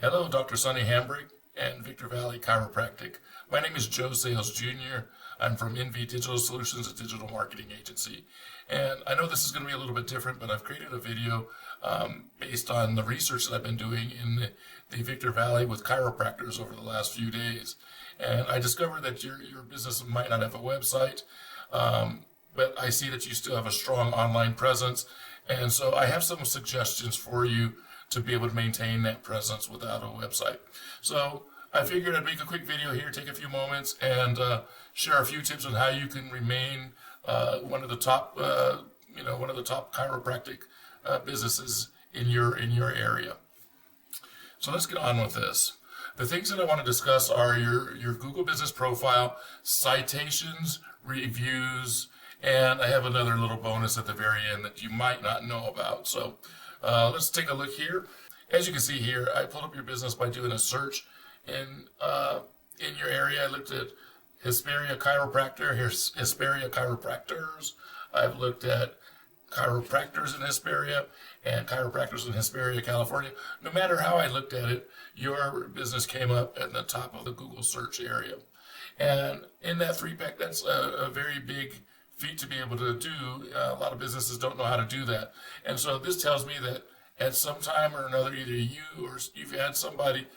Hello, Dr. Sonny Hambrick and Victor Valley Chiropractic. My name is Joe Sayles Jr. I'm from NV Digital Solutions, a digital marketing agency. And I know this is going to be a little bit different, but I've created a video based on the research that I've been doing in the Victor Valley with chiropractors over the last few days. And I discovered that your business might not have a website, but I see that you still have a strong online presence. And so I have some suggestions for you to be able to maintain that presence without a website. So I figured I'd make a quick video here, take a few moments, and share a few tips on how you can remain one of the top chiropractic businesses in your area. So let's get on with this. The things that I want to discuss are your Google business profile, citations, reviews, and I have another little bonus at the very end that you might not know about. So let's take a look here. As you can see here, I pulled up your business by doing a search in your area. I looked at Hesperia Chiropractor. Here's Hesperia Chiropractors. I've looked at chiropractors in Hesperia and chiropractors in Hesperia, California. No matter how I looked at it, your business came up at the top of the Google search area. And in that three-pack, that's a very big feat to be able to do. A lot of businesses don't know how to do that. And so this tells me that at some time or another, either you or you've had somebody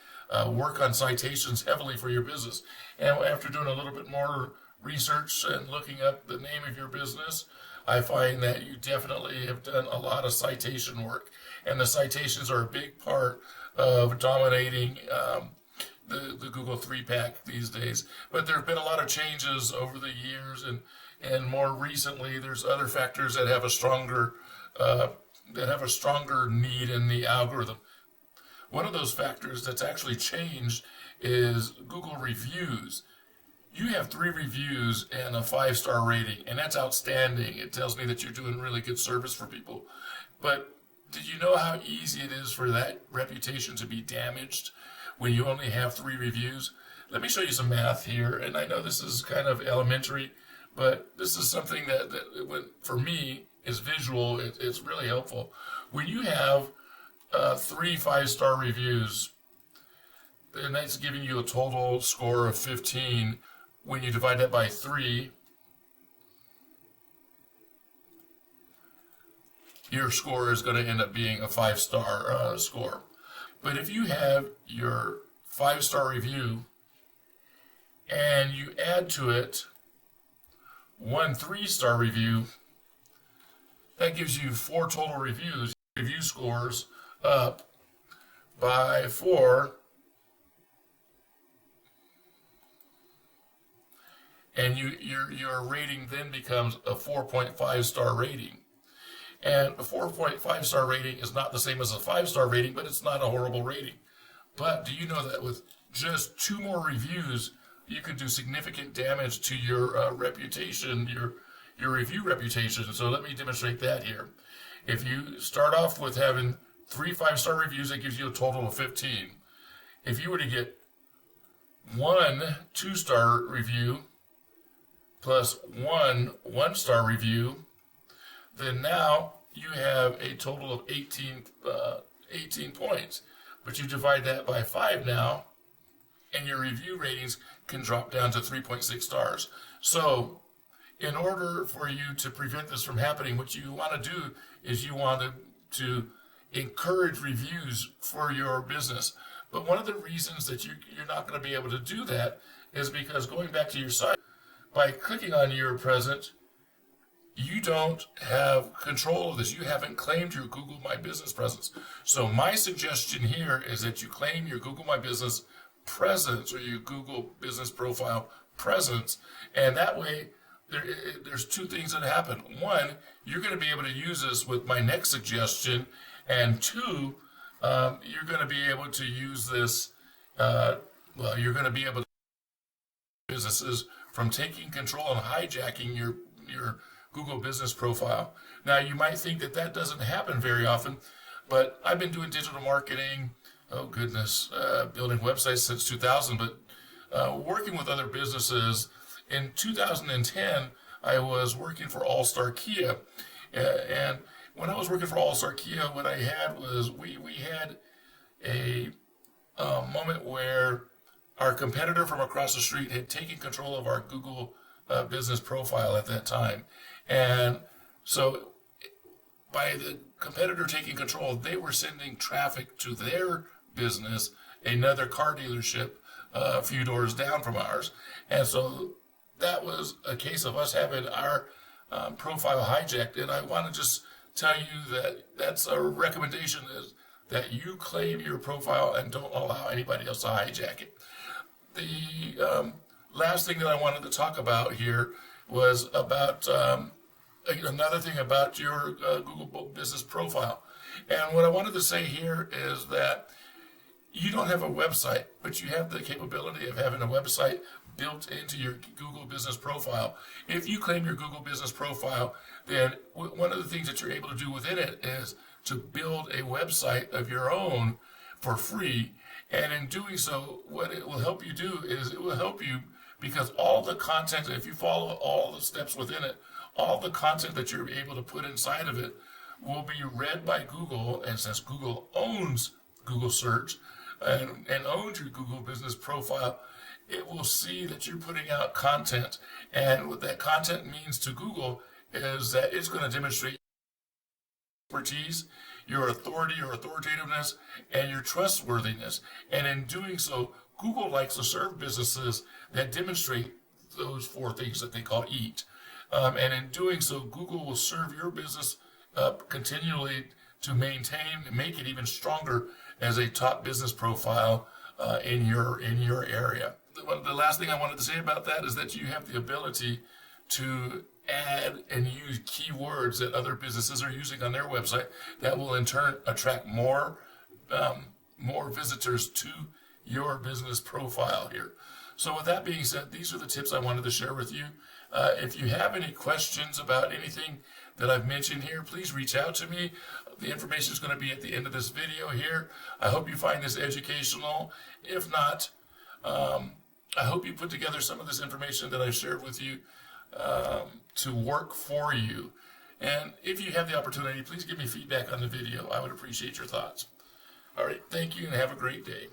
work on citations heavily for your business. And after doing a little bit more research and looking up the name of your business, I find that you definitely have done a lot of citation work. And the citations are a big part of dominating the Google 3-pack these days. But there have been a lot of changes over the years, and more recently, there's other factors that have a stronger need in the algorithm. One of those factors that's actually changed is Google reviews. You have 3 reviews and a 5-star rating, and that's outstanding. It tells me that you're doing really good service for people. But did you know how easy it is for that reputation to be damaged when you only have 3 reviews? Let me show you some math here, and I know this is kind of elementary, but this is something that for me is visual. It's really helpful. When you have 3 5-star reviews, and that's giving you a total score of 15. When you divide that by 3, your score is going to end up being a 5-star score. But if you have your 5-star review and you add to it 1 3-star review, that gives you 4 total reviews. Review scores up by 4, and your rating then becomes a 4.5-star rating. And a 4.5-star rating is not the same as a 5-star rating, but it's not a horrible rating. But do you know that with just 2 more reviews, you could do significant damage to your reputation, your review reputation? So let me demonstrate that here. If you start off with having 3 5-star reviews, that gives you a total of 15. If you were to get 1 2-star review plus 1 1-star review, then now you have a total of 18 points. But you divide that by 5 now, and your review ratings can drop down to 3.6 stars. So in order for you to prevent this from happening, what you want to do is you want to encourage reviews for your business. But one of the reasons that you're not going to be able to do that is because going back to your site, by clicking on your present, you don't have control of this. You haven't claimed your Google My Business presence. So my suggestion here is that you claim your Google My Business presence or your Google Business Profile presence, and that way there's 2 things that happen. 1, you're going to be able to use this with my next suggestion, and 2, you're going to be able to use this. You're going to be able to businesses from taking control and hijacking your Google Business Profile. Now, you might think that doesn't happen very often, but I've been doing digital marketing, building websites since 2000, but working with other businesses. In 2010, I was working for All-Star Kia, and when I was working for All-Star Kia, what I had was we had a moment where our competitor from across the street had taken control of our Google business profile at that time. And so by the competitor taking control, they were sending traffic to their business, another car dealership a few doors down from ours. And so that was a case of us having our profile hijacked. And I want to just tell you that that's a recommendation, is that you claim your profile and don't allow anybody else to hijack it. The last thing that I wanted to talk about here was about another thing about your Google business profile. And what I wanted to say here is that you don't have a website, but you have the capability of having a website built into your Google business profile. If you claim your Google business profile, then one of the things that you're able to do within it is to build a website of your own for free. And in doing so, what it will help you do is it will help you, because all the content, if you follow all the steps within it, all the content that you're able to put inside of it will be read by Google. And since Google owns Google search and owns your Google business profile, it will see that you're putting out content. And what that content means to Google is that it's going to demonstrate expertise, your authority or authoritativeness, and your trustworthiness. And in doing so, Google likes to serve businesses that demonstrate those four things that they call EAT. And in doing so, Google will serve your business continually to maintain and make it even stronger as a top business profile in your area. The last thing I wanted to say about that is that you have the ability to add and use keywords that other businesses are using on their website that will in turn attract more visitors to your business profile here. So with that being said, these are the tips I wanted to share with you. If you have any questions about anything that I've mentioned here, please reach out to me. The information is going to be at the end of this video here. I hope you find this educational. If not, I hope you put together some of this information that I've shared with you to work for you. And if you have the opportunity, please give me feedback on the video. I would appreciate your thoughts. All right, thank you and have a great day.